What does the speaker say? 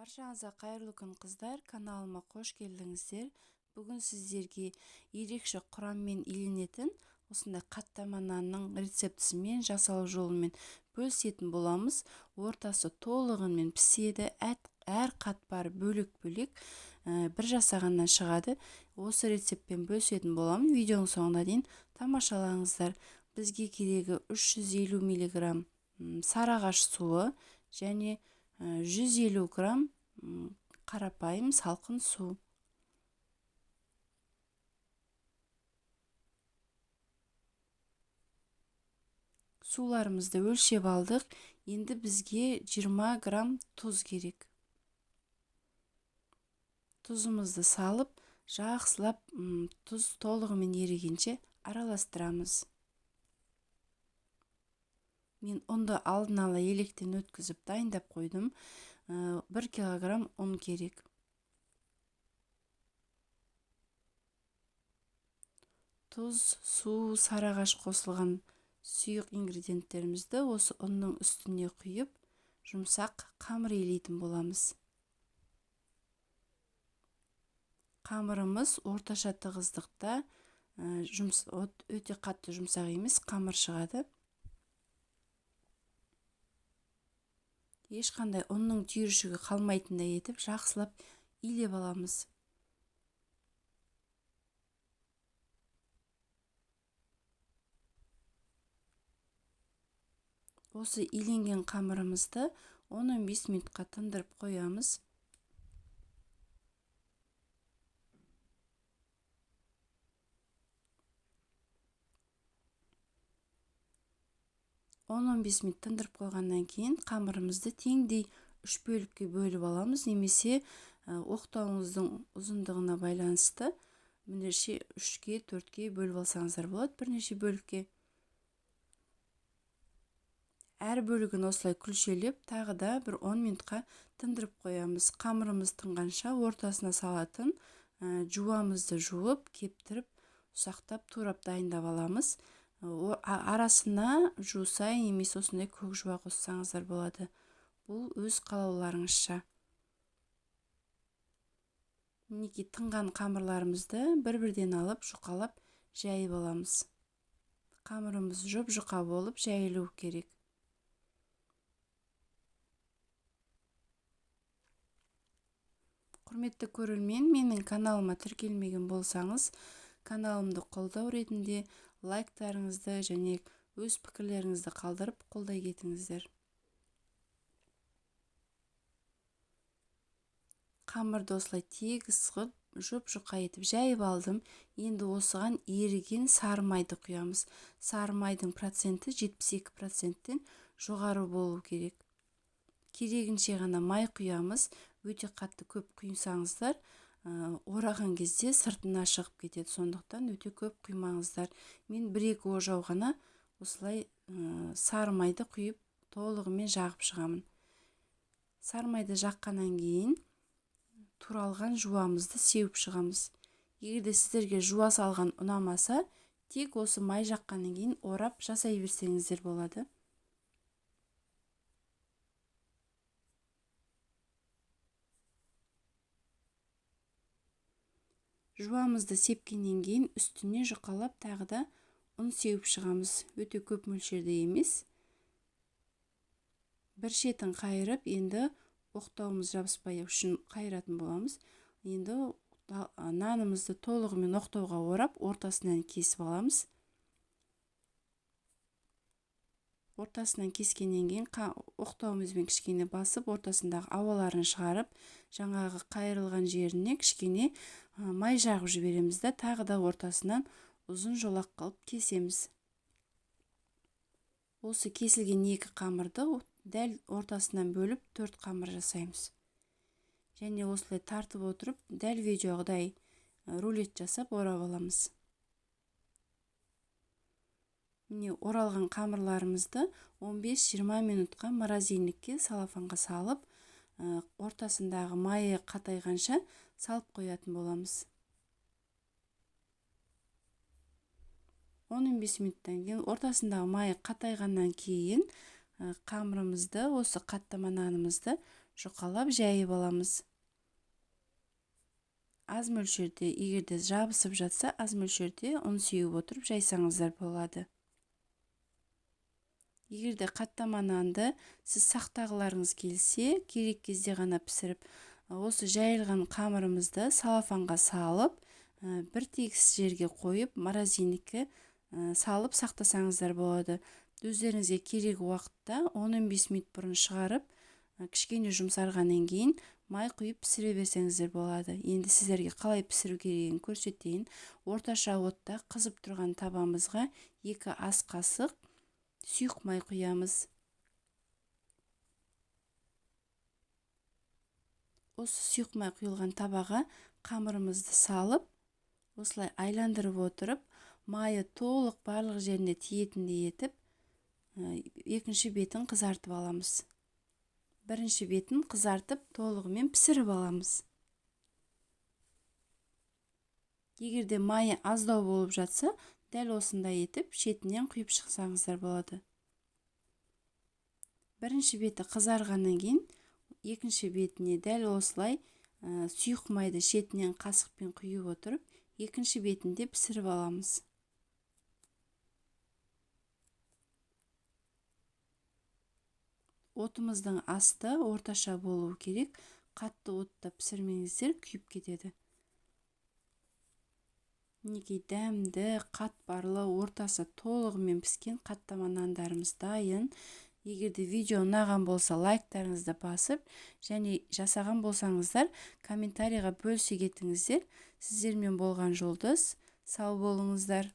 Баршаңызға қайырлы күн қыздар, каналыма қош келдіңіздер. Бүгін сіздерге ерекше құраммен иленетін осындай қаттама нанның рецептісімен жасалу жолымен бөлісетін боламыз. Ортасы толығымен піседі, әр қатпары бөлек-бөлек бір жасағаннан шығады. Осы рецептпен бөлісетін боламын. Видеоның соңына дейін тамашалаңыздар. Бізге керегі 350 мг сарыағаш суы және 150 грамм қарапайым салқын су. Суларымызды өлшеп алдық. Енді бізге 20 грамм тұз керек. Тұзымызды салып, жақсылап тұз толығымен ерігенше араластырамыз. Мен ұнды алдын ала електен өткізіп дайындап қойдым. 1 килограмм ұн керек. Тұз, су, сарыағаш қосылған сұйық ингредиенттерімізді осы ұнның үстіне құйып, жұмсақ қамыр илейтін боламыз. Қамырымыз орташа тығыздықта, өте қатты жұмсақ емес қамыр шығады. Ешқандай ұнның түйіршігі қалмайтындай етіп жақсылап илеп аламыз. Осы иленген қамырымызды 10-15 минутқа тындырып қоямыз. Минут тындырып қойғаннан кейін қамырымызды теңдей 3 бөлікке бөліп аламыз, немесе оқтауыңыздың ұзындығына байланысты бірнеше 3-ке, 4-ке бөліп алсаңыздар болады, бірнеше бөлікке. Әр бөлігін осылай күлшелеп, тағы да бір 10 минутқа тындырып қоямыз. Қамырымыз тынғанша ортасына салатын жуамызды жуып, кептіріп, ұсақтап, турап дайындап аламыз. Арасына жусай немесе осындай көк жуа қоссаңыздар болады. Бұл өз қалауларыңызша. Мінекей тынған қамырларымызды бір-бірден алып, жұқалап жайып аламыз. Қамырымыз жұп-жұқа болып жайылу керек. Құрметті көрермен, менің каналыма тіркелмеген болсаңыз, каналымды қолдау ретінде лайктарыңызды және өз пікірлеріңізді қалдырып қолдай кетіңіздер. Қамырды осылай тегіс қып, жұп-жұқа етіп жайып алдым. Енді осыған еріген сары майды құямыз. Сары майдың проценті 72%-тен жоғары болу керек. Керегінше ғана май құямыз. Өте қатты көп құйсаңыздар, ораған кезде сыртына шығып кетеді. Сондықтан өте көп құймаңыздар. Мен 1-2 ожау ғана осылай сары майды құйып толығымен жағып шығамын. Сары майды жаққаннан кейін туралған жуамызды сеуіп шығамыз. Егерде сіздерге жуа салған ұнамаса, тек осы май жаққаннан кейін орап жасай берсеңіздер болады. Жуамызды сепкеннен кейін үстіне жұқалап тағы да ұн сеуіп шығамыз. Өте көп мөлшерде емес. Бір шетін қайырып, енді оқтауымыз жабыспай үшін қайыратын боламыз. Енді нанымызды толығымен оқтауға орап, ортасынан кесіп аламыз. Ортасынан кескеннен кейін оқтауымызбен кішкене басып, ортасындағы ауаларын шығарып, жаңағы қайырылған жеріне кішкене май жағып жібереміз да, тағы да ортасынан ұзын жолақ қылып кесеміз. Осы кесілген 2 қамырды дәл ортасынан бөліп 4 қамыр жасаймыз. Және осылай тартып отырып, дәл видеоғыдай рулет жасап орап аламыз. Міне оралған қамырларымызды 15-20 минутқа морозильникке, салафанға салып, ортасындағы майы қатайғанша салып қоятын боламыз. 10-15 минуттан кейін ортасындағы майы қатайғаннан кейін қамырымызды, осы қаттама нанымызды жұқалап жайып аламыз. Аз мөлшерде, егерде жабысып жатса, аз мөлшерде ұн сеуіп отырып жайсаңыздар болады. Егерде қаттама нанды сіз сақтағыларыңыз келсе, керек кезде ғана пісіріп, осы жайылған қамырымызды салафанға салып, бір тегіс жерге қойып, морозилникке салып сақтасаңыздар болады. Өздеріңізге керек уақытта 10-15 минут бұрын шығарып, кішкене жұмсарғаннан кейін май құйып пісіре берсеңіздер болады. Енді сіздерге қалай пісіру керегін көрсетейін. Орташа отта қызып тұрған табамызға 2 ас қасық сұйық май құямыз. Осы сұйық май құйылған табаға қамырымызды салып, осылай айландырып отырып, майы толық барлық жеріне тиетіндей етіп, екінші бетін қызартып аламыз. Бірінші бетін қызартып, толығымен пісіріп аламыз. Егерде майы аздау болып жатса, дәл осындай етіп, шетінен құйып шықсаңыздар болады. Бірінші беті қызарғаннан кейін, екінші бетіне дәл осылай сұйық майды шетінен қасықпен құйып отырып, екінші бетінде пісіріп аламыз. Отымыздың асты орташа болуы керек. Қатты отта пісірмеңіздер, күйіп кетеді. Мінекей дәмді, қатпарлы, ортасы толығымен піскен қаттама нандарымыз дайын. Егерде видео ұнаған болса, лайктарыңызды басып, және жасаған болсаңыздар, комментарийға бөлісе кетіңіздер. Сіздермен болған Жұлдыз. Сау болыңыздар.